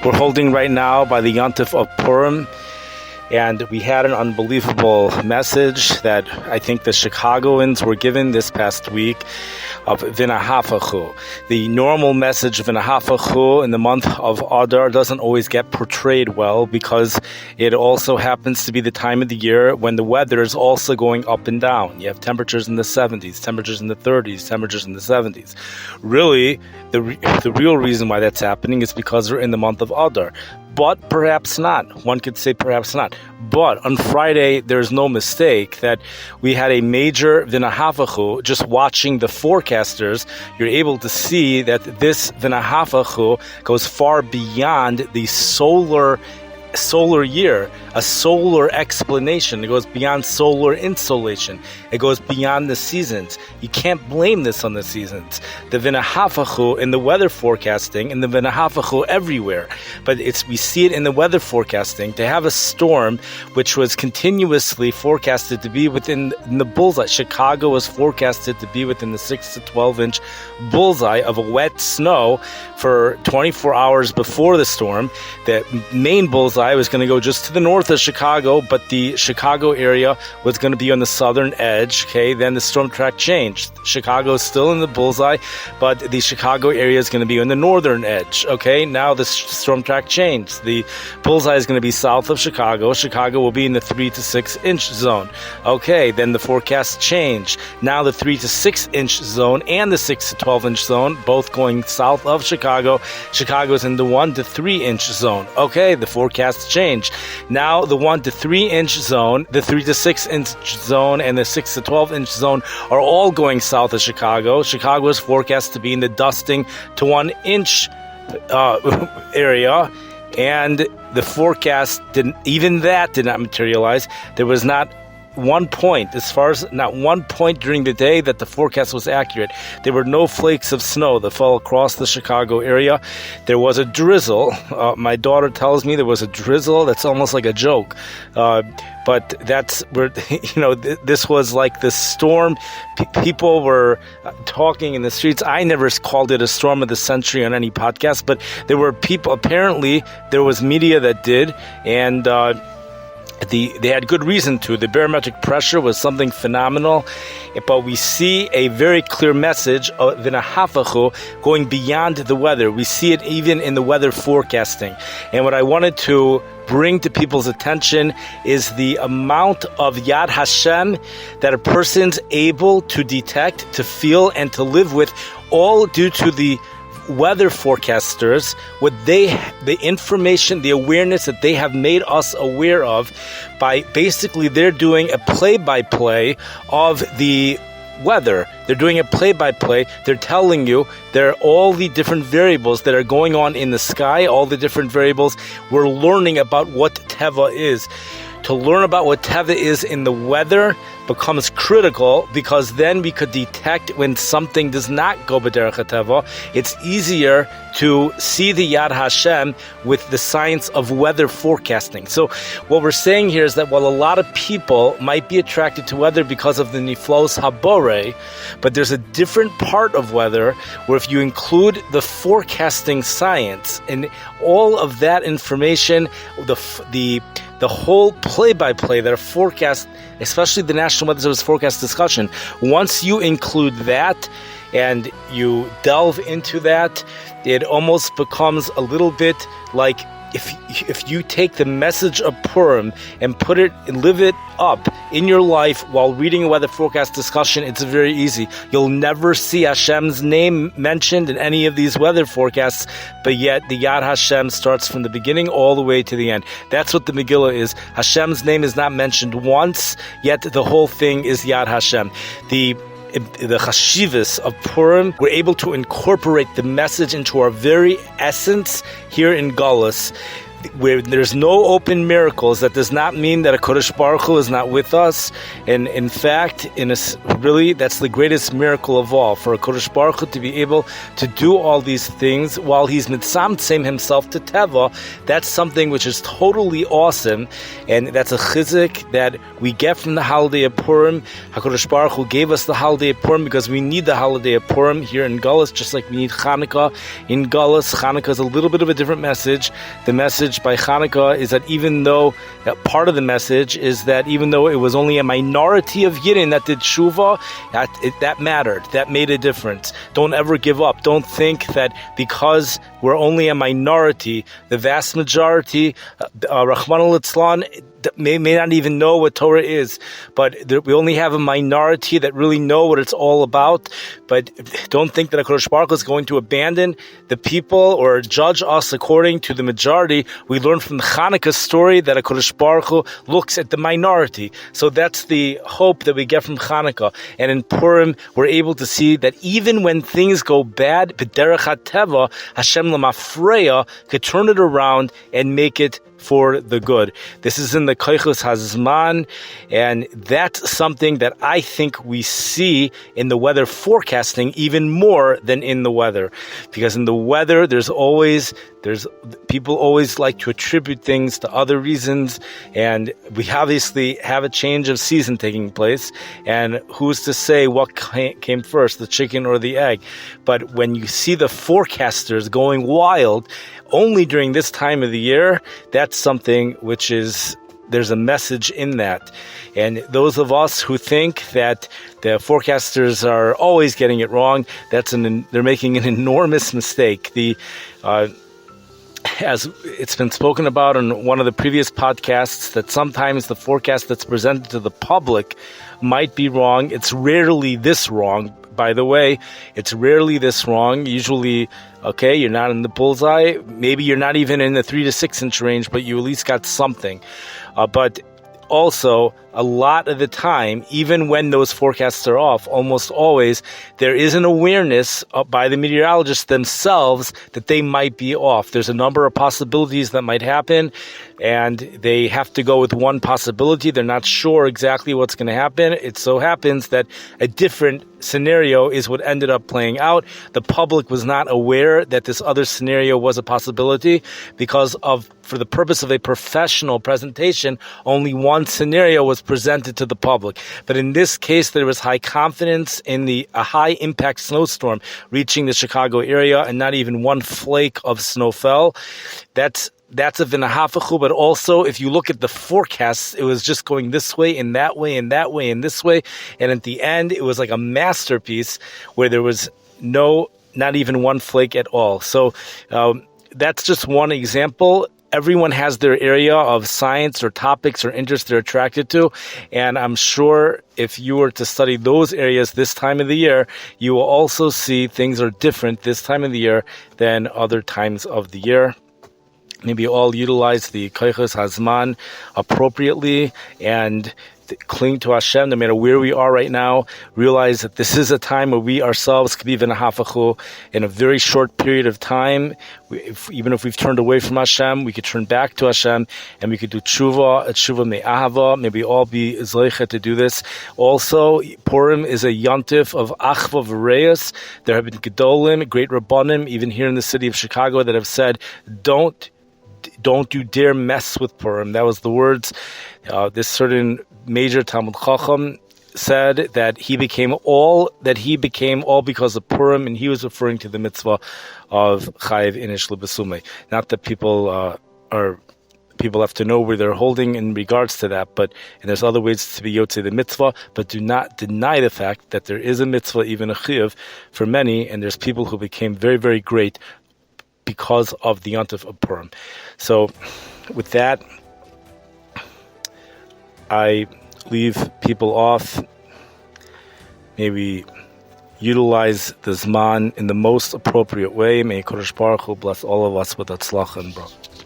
we're holding right now by the Yontif of Purim. And we had an unbelievable message that I think the Chicagoans were given this past week of V'nahafachu. The normal message of V'nahafachu in the month of Adar doesn't always get portrayed well because it also happens to be the time of the year when the weather is also going up and down. You have temperatures in the 70s, temperatures in the 30s, temperatures in the 70s. Really, the real reason why that's happening is because we're in the month of Adar. But perhaps not. One could say perhaps not. But on Friday, there's no mistake that we had a major V'nahafachu. Just watching the forecasters, you're able to see that this V'nahafachu goes far beyond the solar year, a solar explanation. It goes beyond solar insolation. It goes beyond the seasons. You can't blame this on the seasons. The V'nahafachu in the weather forecasting, and the V'nahafachu everywhere, but we see it in the weather forecasting. To have a storm which was continuously forecasted to be within the bullseye. Chicago was forecasted to be within the 6 to 12 inch bullseye of a wet snow for 24 hours before the storm. The main bullseye was going to go just to the north of Chicago, but the Chicago area was going to be on the southern edge. Okay, then the storm track changed. Chicago is still in the bullseye, but the Chicago area is going to be on the northern edge. Okay, now the storm track changed. The bullseye is going to be south of Chicago. Chicago will be in the 3 to 6 inch zone. Okay, then the forecast changed. Now the 3 to 6 inch zone and the 6 to 12 inch zone, both going south of Chicago. Chicago is in the 1 to 3 inch zone. Okay, the forecast changed. Now the 1 to 3 inch zone, the 3 to 6 inch zone, and the 6 to 12 inch zone are all going south of Chicago. Chicago is forecast to be in the dusting to 1 inch area, and the forecast did not materialize. There was not one point during the day that the forecast was accurate. There were no flakes of snow that fell across the Chicago area. There was a drizzle. My daughter tells me there was a drizzle that's almost like a joke. But that's where, this was like the storm. People were talking in the streets. I never called it a storm of the century on any podcast, but there were people, apparently there was media that did, and they had good reason to. The barometric pressure was something phenomenal, but we see a very clear message of V'nahafachu going beyond the weather. We see it even in the weather forecasting. And what I wanted to bring to people's attention is the amount of Yad Hashem that a person's able to detect, to feel, and to live with, all due to the weather forecasters, the information, the awareness that they have made us aware of by basically they're doing a play-by-play of the weather. They're doing a play-by-play. They're telling you there are all the different variables that are going on in the sky, all the different variables. We're learning about what Teva is. To learn about what Teva is in the weather becomes critical, because then we could detect when something does not go b'derech HaTeva. It's easier to see the Yad Hashem with the science of weather forecasting. So what we're saying here is that while a lot of people might be attracted to weather because of the Niflos Habore, but there's a different part of weather where if you include the forecasting science and all of that information, the whole play-by-play that are forecast, especially the National Weather Service forecast discussion, once you include that and you delve into that, it almost becomes a little bit like if you take the message of Purim and put it and live it up in your life while reading a weather forecast discussion, it's very easy. You'll never see Hashem's name mentioned in any of these weather forecasts, but yet the Yad Hashem starts from the beginning all the way to the end. That's what the Megillah is. Hashem's name is not mentioned once, yet the whole thing is Yad Hashem. The chashivas of Purim, we're able to incorporate the message into our very essence here in Galus. where there's no open miracles, that does not mean that a Kodesh Baruch Hu is not with us. And in fact, really, that's the greatest miracle of all, for a Kodesh Baruch Hu to be able to do all these things while he's mitzamtzem himself to Teva. That's something which is totally awesome, and that's a chizik that we get from the holiday of Purim. HaKadosh Baruch Hu gave us the holiday of Purim because we need the holiday of Purim here in Gullus, just like we need Hanukkah in Gullus. Hanukkah is a little bit of a different message. The message by Hanukkah is that even though part of the message is that even though it was only a minority of Yidden that did tshuva, that mattered. That made a difference. Don't ever give up. Don't think that because we're only a minority, the vast majority, Rahman al-Itzlan, may not even know what Torah is, but we only have a minority that really know what it's all about. But don't think that HaKadosh Baruch Hu is going to abandon the people or judge us according to the majority. We learn from the Hanukkah story that HaKadosh Baruch Hu looks at the minority. So that's the hope that we get from Hanukkah. And in Purim, we're able to see that even when things go bad, B'derech HaTeva, Hashem L'mafreya could turn it around and make it for the good. This is in the Koichos Hazman, and that's something that I think we see in the weather forecasting even more than in the weather. Because in the weather, people always like to attribute things to other reasons, and we obviously have a change of season taking place, and who's to say what came first, the chicken or the egg? But when you see the forecasters going wild only during this time of the year, that's something which is, there's a message in that. And those of us who think that the forecasters are always getting it wrong, they're making an enormous mistake. As it's been spoken about in one of the previous podcasts, that sometimes the forecast that's presented to the public might be wrong. It's rarely this wrong, by the way. It's rarely this wrong. Usually, okay, you're not in the bullseye. Maybe you're not even in the 3 to 6 inch range, but you at least got something. But also, a lot of the time, even when those forecasts are off, almost always, there is an awareness by the meteorologists themselves that they might be off. There's a number of possibilities that might happen, and they have to go with one possibility. They're not sure exactly what's going to happen. It so happens that a different scenario is what ended up playing out. The public was not aware that this other scenario was a possibility because for the purpose of a professional presentation, only one scenario was presented to the public. But in this case, there was high confidence in a high impact snowstorm reaching the Chicago area, and not even one flake of snow fell. That's a v'nahafachu, but also if you look at the forecasts, it was just going this way and that way and that way and this way. And at the end, it was like a masterpiece where there was not even one flake at all. So that's just one example. Everyone has their area of science or topics or interests they're attracted to. And I'm sure if you were to study those areas this time of the year, you will also see things are different this time of the year than other times of the year. Maybe all utilize the Koichos Hazman appropriately and cling to Hashem no matter where we are right now. Realize that this is a time where we ourselves could be v'nahafachu in a very short period of time. Even if we've turned away from Hashem, we could turn back to Hashem and we could do tshuva me'ahava. Maybe all be zoicha to do this. Also, Purim is a yontif of achva v'reyus. There have been gedolim, great rabbanim, even here in the city of Chicago, that have said, don't you dare mess with Purim. That was the words. This certain major Talmud Chacham said that he became all because of Purim, and he was referring to the mitzvah of Chayiv Inish L'Besume. Not that people have to know where they're holding in regards to that, and there's other ways to be Yotzei the mitzvah, but do not deny the fact that there is a mitzvah, even a Chayiv, for many, and there's people who became very, very great because of the Yontif of Purim. So, with that, I leave people off. Maybe utilize the Zman in the most appropriate way. May Kodesh Baruch Hu bless all of us with Atzlacha and Bracha.